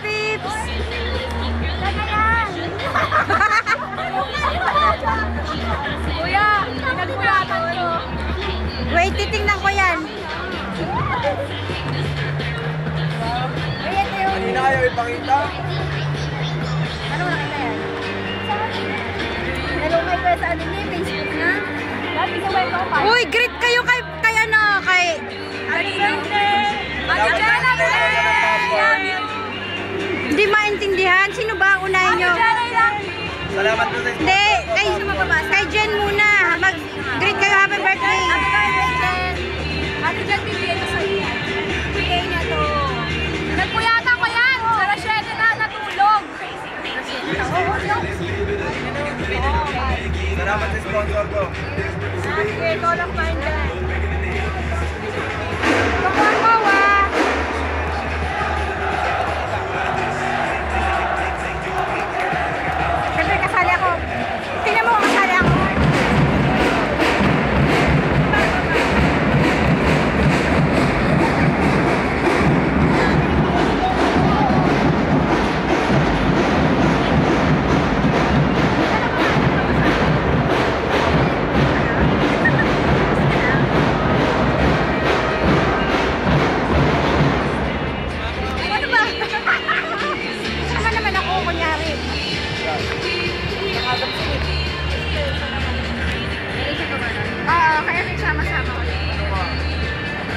Pips! Kuya, pinagkulatan ko. Wait, titingnan ko yan. Kanina ayaw ipakita. Ano nakita yan? Nalungay ko sa ano niya, Facebook na. Lagi sa web ako pa. Uy, greet kayo kay ano, kay... Happy birthday! Happy birthday! Hindi maintindihan. Sino ba unahin nyo? Salamat po sa Hindi, kay Jen muna. Mag-greet kayo, happy birthday. Happy birthday, Jen! Ate Jen, bibigay ko sa'yo yan. Bigay niya to. Nagpuyatan ko yan! Sa Rashede na natulog. Salamat sa sponsor ko. Sige, ikaw lang pa dyan. Kapag